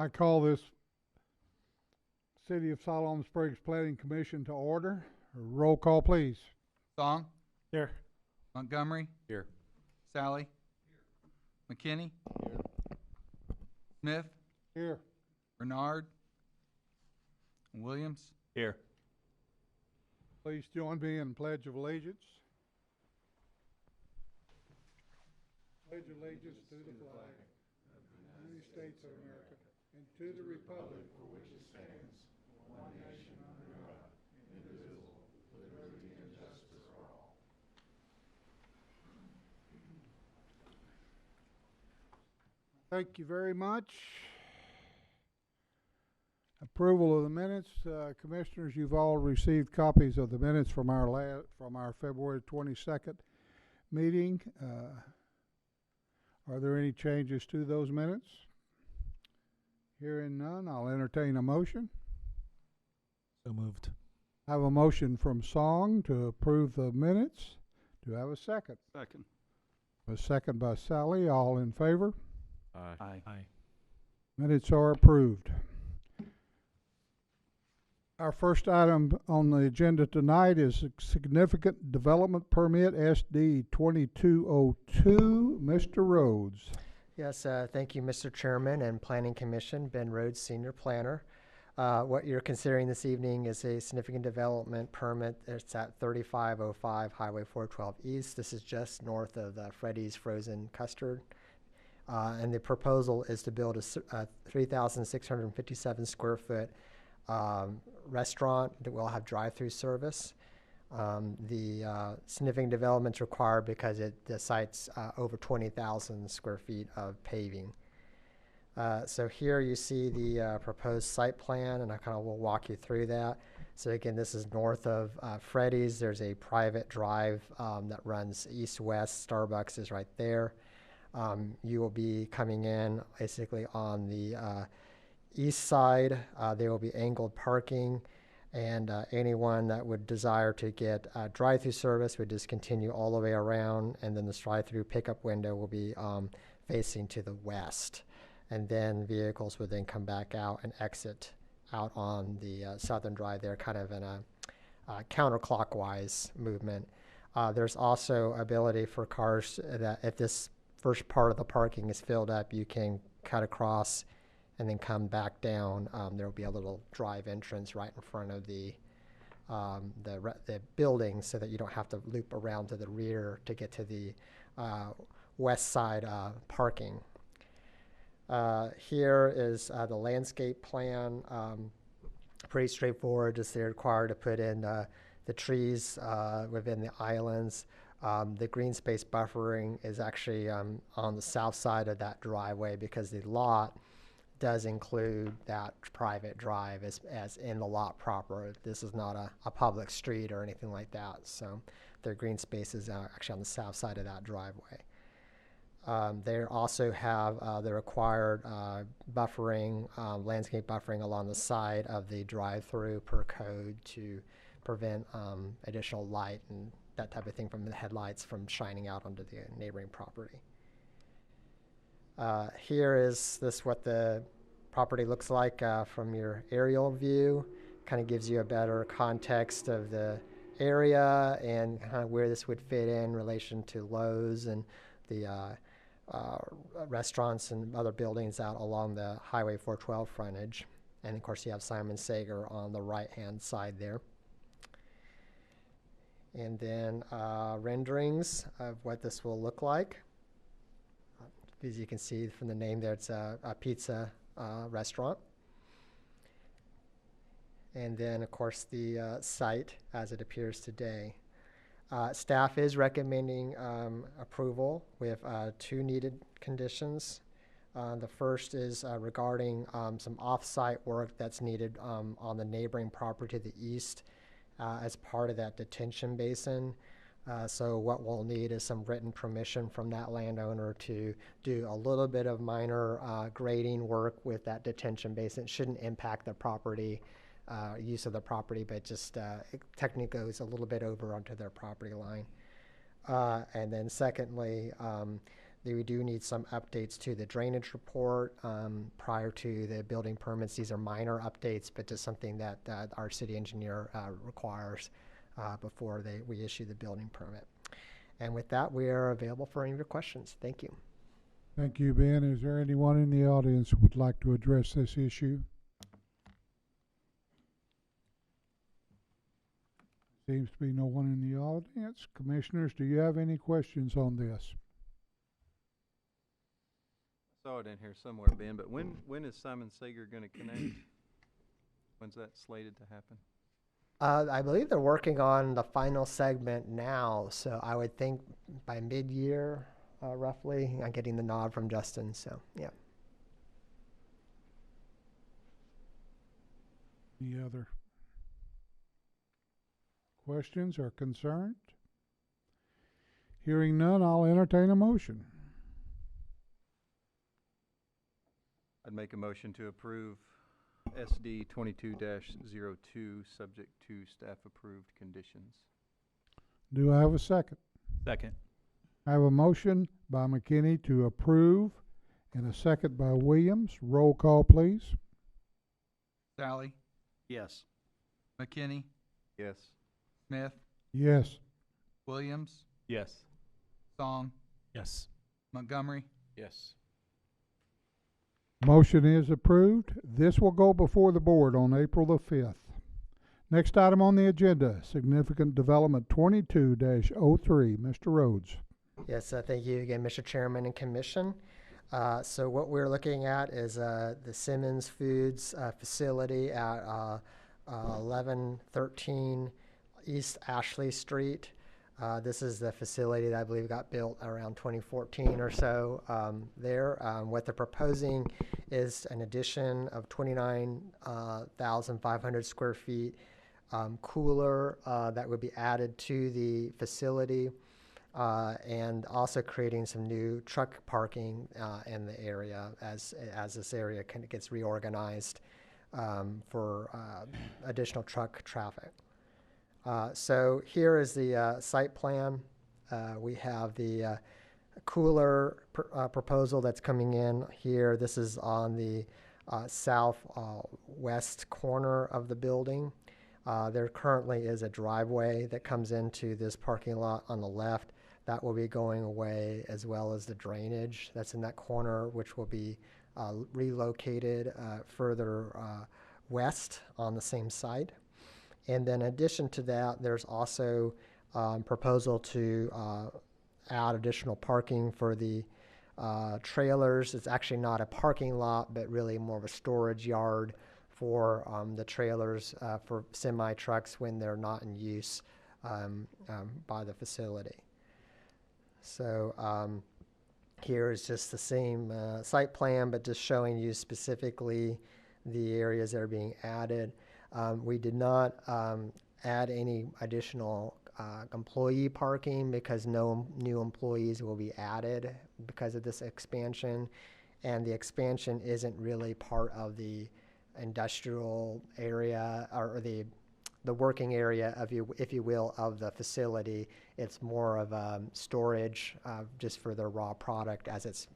I call this City of Siloam Springs Planning Commission to order. Roll call, please. Song, Here. Montgomery, Here. Sally, McKinney, Smith, Here. Bernard, and Williams. Here. Please join me in Pledge of Allegiance. Pledge allegiance to the flag of the United States of America and to the republic for which it stands, one nation under God, indivisible, with liberty and justice for all. Thank you very much. Approval of the minutes. Commissioners, you've all received copies of the minutes from our February 22nd meeting. Are there any changes to those minutes? Hearing none, I'll entertain a motion. So moved. I have a motion from Song to approve the minutes. Do I have a second? Second. A second by Sally. All in favor? Aye. Aye. Minutes are approved. Our first item on the agenda tonight is a significant development permit SD 2202. Mr. Rhodes. Yes, thank you, Mr. Chairman and Planning Commission. Ben Rhodes, Senior Planner. What you're considering this evening is a significant development permit. It's at 3505 Highway 412 East. This is just north of Freddy's Frozen Custard. And the proposal is to build a 3,657 square foot restaurant that will have drive-through service. The significant development's required because the site's over 20,000 square feet of paving. So here you see the proposed site plan, and I kind of will walk you through that. So again, this is north of Freddy's. There's a private drive that runs east-west. Starbucks is right there. You will be coming in basically on the east side. There will be angled parking, and anyone that would desire to get drive-through service would just continue all the way around, and then the drive-through pickup window will be facing to the west. And then vehicles would then come back out and exit out on the southern drive there, kind of in a counterclockwise movement. There's also ability for cars that if this first part of the parking is filled up, you can cut across and then come back down. There will be a little drive entrance right in front of the building, so that you don't have to loop around to the rear to get to the west side parking. Here is the landscape plan. Pretty straightforward. Just they're required to put in the trees within the islands. The green space buffering is actually on the south side of that driveway, because the lot does include that private drive as in the lot proper. This is not a public street or anything like that. So their green space is actually on the south side of that driveway. They also have the required buffering, landscape buffering along the side of the drive-through per code to prevent additional light and that type of thing from the headlights from shining out onto the neighboring property. Here is what the property looks like from your aerial view. Kind of gives you a better context of the area and kind of where this would fit in relation to Lowe's and the restaurants and other buildings out along the Highway 412 frontage. And of course you have Simon Sager on the right-hand side there. And then renderings of what this will look like. As you can see from the name there, it's a pizza restaurant. And then, of course, the site as it appears today. Staff is recommending approval. We have two needed conditions. The first is regarding some off-site work that's needed on the neighboring property to the east as part of that detention basin. So what we'll need is some written permission from that landowner to do a little bit of minor grading work with that detention basin. It shouldn't impact the property, use of the property, but just it technically goes a little bit over onto their property line. And then secondly, We do need some updates to the drainage report prior to the building permits. These are minor updates, but just something that our city engineer requires before we issue the building permit. And with that, we are available for any of your questions. Thank you. Thank you, Ben. Is there anyone in the audience who would like to address this issue? Seems to be no one in the audience. Commissioners, do you have any questions on this? Saw it in here somewhere, Ben, but when is Simon Sager gonna connect? When's that slated to happen? I believe they're working on the final segment now, so I would think by mid-year, roughly. I'm getting the nod from Justin, so yeah. Any other questions or concerns? Hearing none, I'll entertain a motion. I'd make a motion to approve SD 22-02, subject to staff-approved conditions. Do I have a second? Second. I have a motion by McKinney to approve and a second by Williams. Roll call, please. Sally, Yes. McKinney, Yes. Smith, Yes. Williams, Yes. Song, Yes. Montgomery. Yes. Motion is approved. This will go before the board on April the 5th. Next item on the agenda, significant development 22-03. Mr. Rhodes. Yes, thank you again, Mr. Chairman and Commission. So what we're looking at is the Simmons Foods facility at 1113 East Ashley Street. This is the facility that I believe got built around 2014 or so there. What they're proposing is an addition of 29,500 square feet cooler that would be added to the facility. And also creating some new truck parking in the area as this area kind of gets reorganized for additional truck traffic. So here is the site plan. We have the cooler proposal that's coming in here. This is on the southwest corner of the building. There currently is a driveway that comes into this parking lot on the left. That will be going away, as well as the drainage that's in that corner, which will be relocated further west on the same site. And then in addition to that, there's also proposal to add additional parking for the trailers. It's actually not a parking lot, but really more of a storage yard for the trailers for semi-trucks when they're not in use by the facility. So here is just the same site plan, but just showing you specifically the areas that are being added. We did not add any additional employee parking because no new employees will be added because of this expansion. And the expansion isn't really part of the industrial area or the working area, if you will, of the facility. It's more of storage just for the raw product as it's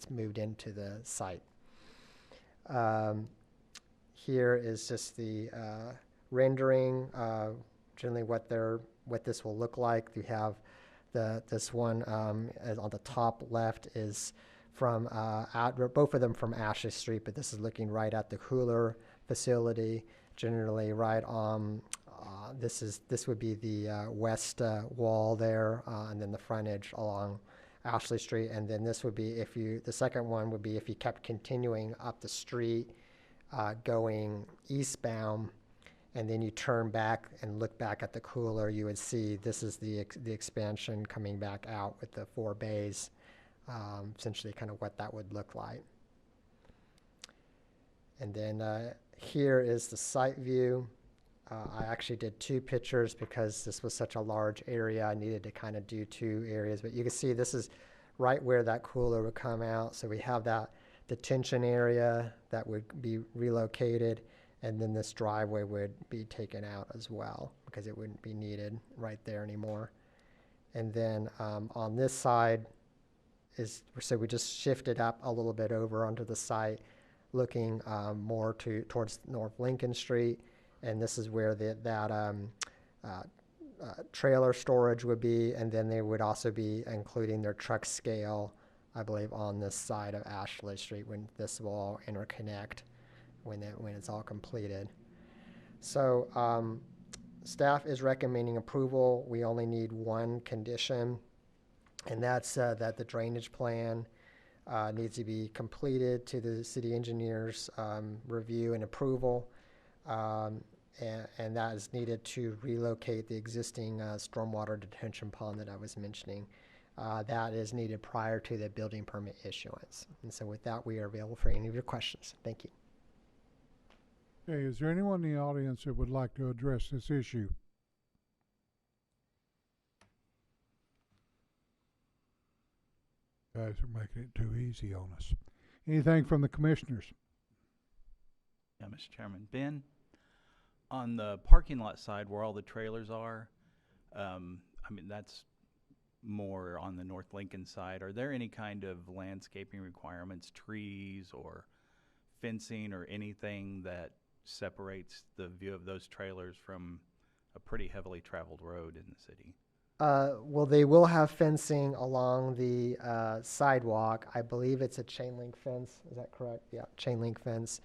moved into the site. Here is just the rendering, generally what this will look like. You have this one on the top left is from both of them from Ashley Street, but this is looking right at the cooler facility. Generally, right on this would be the west wall there, and then the frontage along Ashley Street, and then this would be the second one would be if you kept continuing up the street, going eastbound, and then you turn back and look back at the cooler, you would see this is the expansion coming back out with the 4 bays, essentially kind of what that would look like. And then here is the site view. I actually did 2 pictures because this was such a large area. I needed to kind of do 2 areas, but you can see this is right where that cooler would come out. So we have that detention area that would be relocated, and then this driveway would be taken out as well because it wouldn't be needed right there anymore. And then on this side so we just shifted up a little bit over onto the site, looking more towards North Lincoln Street, and this is where trailer storage would be, and then they would also be including their truck scale, I believe, on this side of Ashley Street when this will all interconnect when it's all completed. So staff is recommending approval. We only need one condition, and that's that the drainage plan needs to be completed to the city engineer's review and approval. And that is needed to relocate the existing stormwater detention pond that I was mentioning. That is needed prior to the building permit issuance. And so with that, we are available for any of your questions. Thank you. Okay, is there anyone in the audience that would like to address this issue? Guys are making it too easy on us. Anything from the commissioners? Yeah, Mr. Chairman. Ben, on the parking lot side where all the trailers are, I mean, that's more on the North Lincoln side. Are there any kind of landscaping requirements, trees or fencing or anything that separates the view of those trailers from a pretty heavily traveled road in the city? Well, they will have fencing along the sidewalk. I believe it's a chain link fence. Is that correct? Yeah, chain link fence.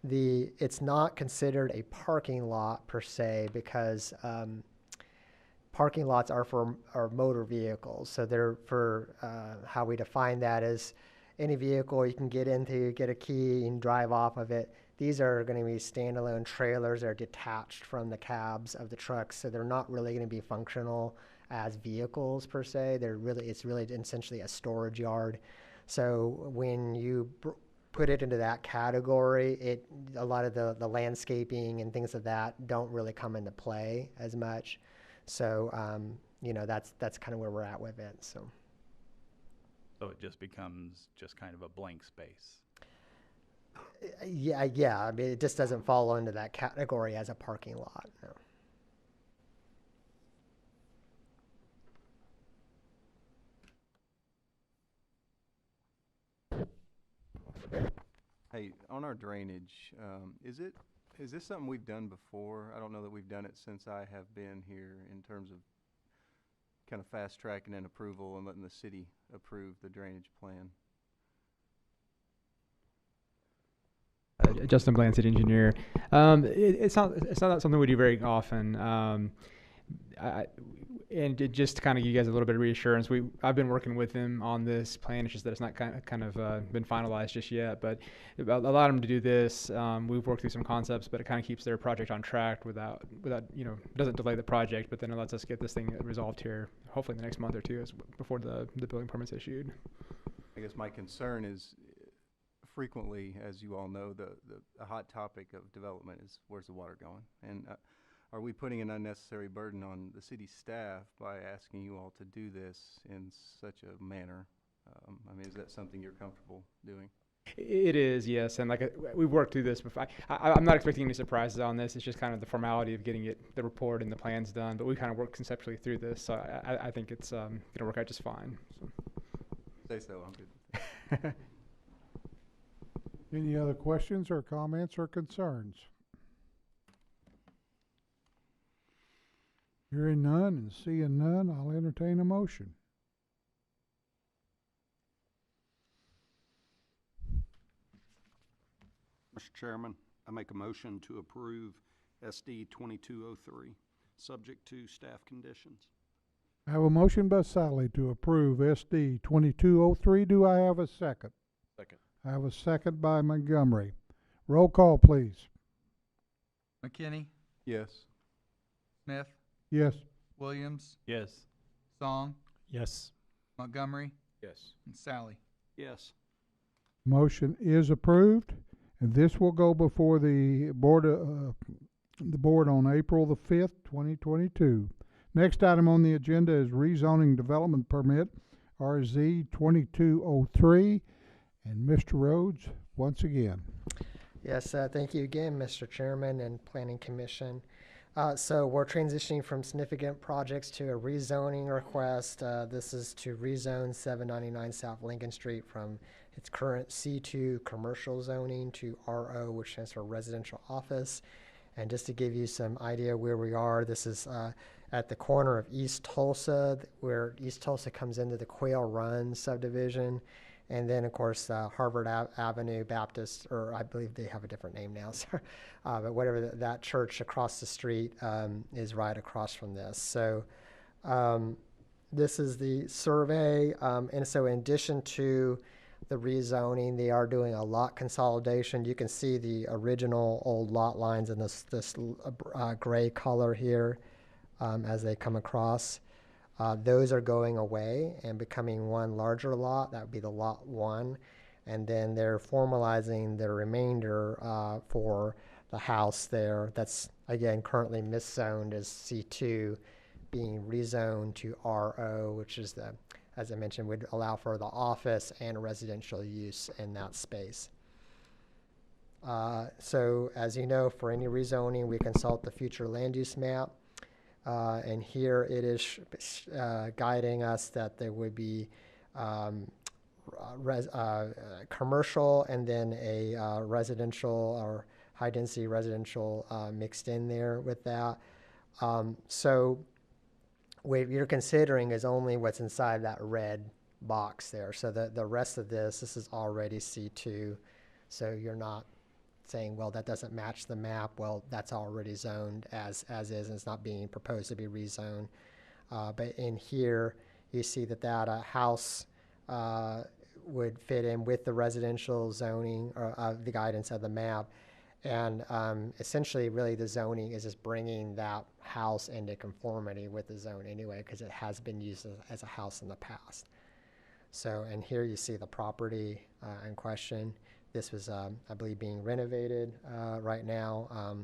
It's not considered a parking lot per se because parking lots are for motor vehicles. So they're for how we define that as any vehicle you can get into, get a key, and drive off of it. These are going to be standalone trailers that are detached from the cabs of the trucks, so they're not really going to be functional as vehicles per se. It's really essentially a storage yard. So when you put it into that category, a lot of the landscaping and things of that don't really come into play as much. So that's kind of where we're at with it. So it just becomes just kind of a blank space. Yeah. I mean, it just doesn't fall into that category as a parking lot. No. Hey, on our drainage, is this something we've done before? I don't know that we've done it since I have been here in terms of kind of fast tracking and approval and letting the city approve the drainage plan. Justin Bland, city engineer. It's not something we do very often. And it just to kind of give you guys a little bit of reassurance, I've been working with him on this plan. It's just that it's not kind of been finalized just yet. But allowed them to do this. We've worked through some concepts, but it kind of keeps their project on track without doesn't delay the project. But then it lets us get this thing resolved here, hopefully in the next month or two, before the building permit's issued. I guess my concern is, frequently, as you all know, the hot topic of development is where's the water going, and are we putting an unnecessary burden on the city staff by asking you all to do this in such a manner? I mean, is that something you're comfortable doing? It is, yes, and we've worked through this before. I'm not expecting any surprises on this. It's just kind of the formality of getting the report and the plans done. But we kind of worked conceptually through this, so I think it's going to work out just fine. So. Say so. I'm good. Any other questions or comments or concerns? Hearing none and seeing none, I'll entertain a motion. Mr. Chairman, I make a motion to approve SD 2203, subject to staff conditions. I have a motion by Sally to approve SD 2203. Do I have a second? Second. I have a second by Montgomery. Roll call, please. McKinney, Yes. Smith, Yes. Williams, Yes. Song, Yes. Montgomery, Yes. and Sally. Yes. Motion is approved, and this will go before the board on April the 5th, 2022. Next item on the agenda is rezoning development permit, RZ 2203. And Mr. Rhodes, once again. Yes, thank you again, Mr. Chairman and Planning Commission. So we're transitioning from significant projects to a rezoning request. This is to rezone 799 South Lincoln Street from its current C2 commercial zoning to RO, which stands for residential office. And just to give you some idea where we are, this is at the corner of East Tulsa, where East Tulsa comes into the Quail Run subdivision. And then, of course, Harvard Avenue Baptist, or I believe they have a different name now, sorry. But whatever that church across the street is right across from this. So this is the survey. And so in addition to the rezoning, they are doing a lot consolidation. You can see the original old lot lines in this gray color here as they come across. Those are going away and becoming one larger lot. That would be the lot 1. And then they're formalizing the remainder for the house there. That's, again, currently miszoned as C2, being rezoned to RO, which is the, as I mentioned, would allow for the office and residential use in that space. So as you know, for any rezoning, we consult the future land use map. And here it is guiding us that there would be commercial and then a residential or high-density residential mixed in there with that. So what you're considering is only what's inside that red box there. So the rest of this is already C2. So you're not saying, well, that doesn't match the map. Well, that's already zoned as is, and it's not being proposed to be rezoned. But in here, you see that house would fit in with the residential zoning or the guidance of the map. And essentially, really, the zoning is just bringing that house into conformity with the zone anyway, because it has been used as a house in the past. So, and here you see the property in question. This was, I believe, being renovated right now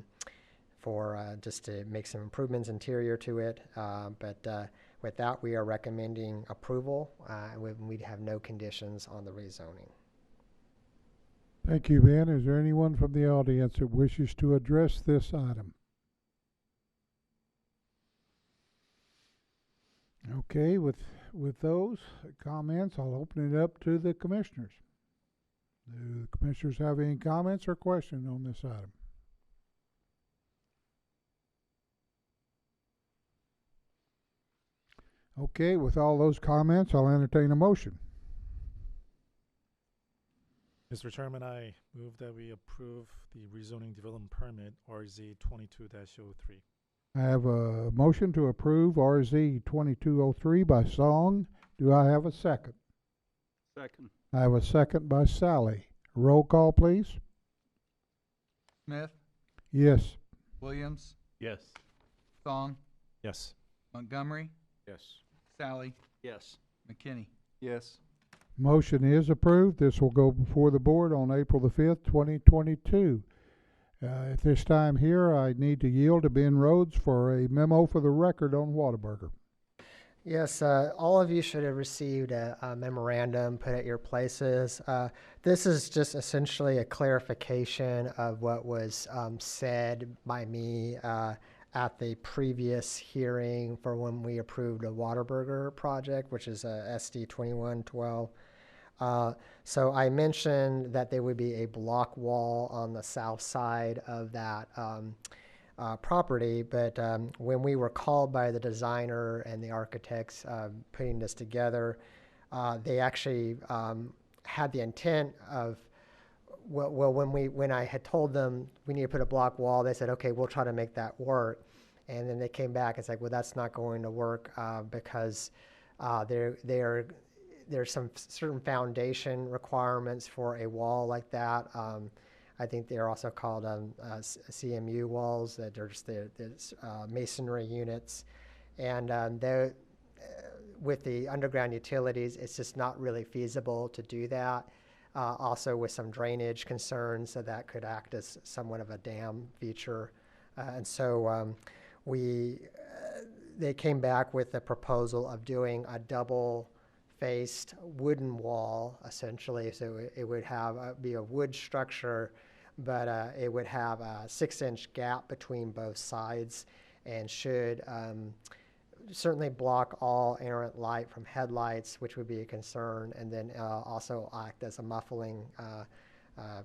for just to make some improvements interior to it. But with that, we are recommending approval. We'd have no conditions on the rezoning. Thank you, Ben. Is there anyone from the audience that wishes to address this item? Okay, with those comments, I'll open it up to the commissioners. Do the commissioners have any comments or questions on this item? Okay, with all those comments, I'll entertain a motion. Mr. Chairman, I move that we approve the rezoning development permit RZ 22-03. I have a motion to approve RZ 2203 by Song. Do I have a second? Second. I have a second by Sally. Roll call, please. Smith, Yes. Williams, Yes. Song, Yes. Montgomery, Yes. Sally, Yes. McKinney. Yes. Motion is approved. This will go before the board on April the 5th, 2022. At this time here, I need to yield to Ben Rhodes for a memo for the record on Whataburger. Yes, all of you should have received a memorandum put at your places. This is just essentially a clarification of what was said by me at the previous hearing for when we approved a Whataburger project, which is SD 2112. So I mentioned that there would be a block wall on the south side of that property, but when we were called by the designer and the architects putting this together, they actually had the intent of, well, when I had told them we need to put a block wall, they said, okay, we'll try to make that work. And then they came back and said, well, that's not going to work because there's some certain foundation requirements for a wall like that. I think they're also called CMU walls, that are just the masonry units. And with the underground utilities, it's just not really feasible to do that. Also with some drainage concerns, so that could act as somewhat of a dam feature. And so they came back with a proposal of doing a double-faced wooden wall, essentially. So it would have be a wood structure, but it would have a 6-inch gap between both sides. and should certainly block all errant light from headlights, which would be a concern, and then also act as a muffling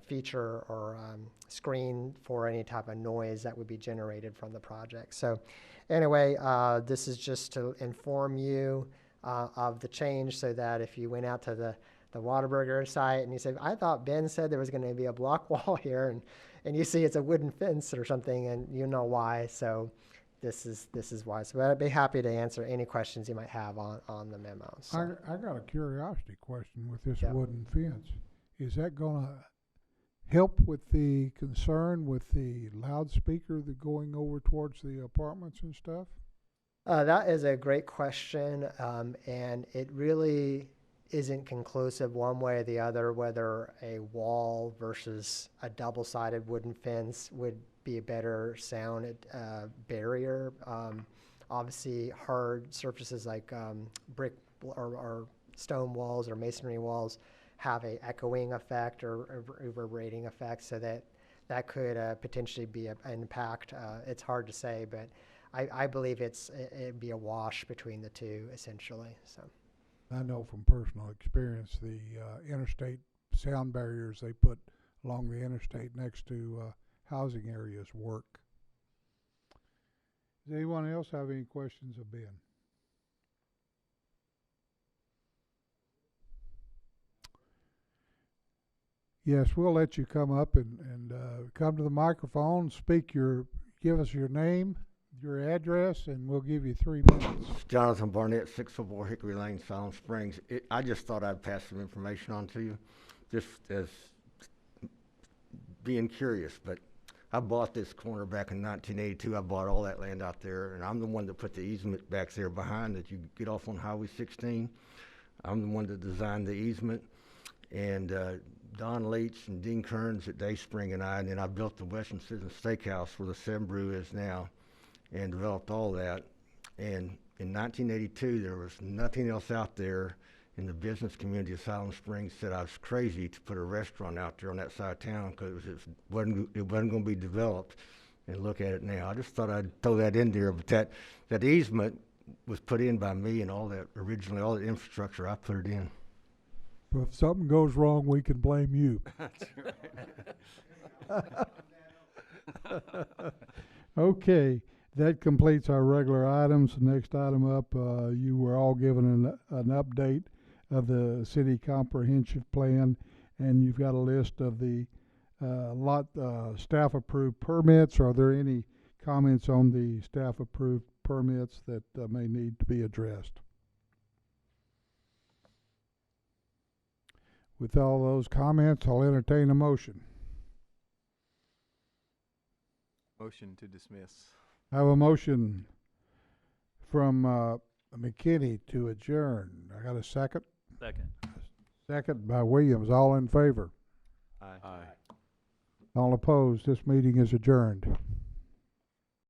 feature or screen for any type of noise that would be generated from the project. So anyway, this is just to inform you of the change, so that if you went out to the Whataburger site and you said, I thought Ben said there was going to be a block wall here, and you see it's a wooden fence or something, and you know why. So this is why. So I'd be happy to answer any questions you might have on the memo. So. I got a curiosity question with this Yep. wooden fence. Is that gonna help with the concern with the loudspeaker that going over towards the apartments and stuff? That is a great question, and it really isn't conclusive one way or the other whether a wall versus a double-sided wooden fence would be a better sound barrier. Obviously, hard surfaces like brick or stone walls or masonry walls have a echoing effect or reverberating effect, so that could potentially be an impact. It's hard to say, but I believe it'd be a wash between the two, essentially. So. I know from personal experience the interstate sound barriers they put along the interstate next to housing areas work. Does anyone else have any questions of Ben? Yes, we'll let you come up and come to the microphone, give us your name, your address, and we'll give you 3 minutes. Jonathan Barnett, 604 Hickory Lane, Siloam Springs. I just thought I'd pass some information on to you, just as being curious. But I bought this corner back in 1982. I bought all that land out there, and I'm the one that put the easement back there behind that you get off on Highway 16. I'm the one that designed the easement. And Don Leach and Dean Kearns at Dayspring and then I built the Western Citizen Steakhouse where the Sem Brew is now, and developed all that. And in 1982, there was nothing else out there in the business community of Siloam Springs. Said I was crazy to put a restaurant out there on that side of town because it wasn't going to be developed. And look at it now. I just thought I'd throw that in there, but that easement was put in by me, and all that originally, all the infrastructure, I put it in. But if something goes wrong, we can blame you. Okay, that completes our regular items. Next item up, you were all given an update of the city comprehensive plan, and you've got a list of the staff approved permits. Are there any comments on the staff approved permits that may need to be addressed? With all those comments, I'll entertain a motion. Motion to dismiss. I have a motion from McKinney to adjourn. I got a second? Second. Second by Williams. All in favor? Aye. All opposed? This meeting is adjourned.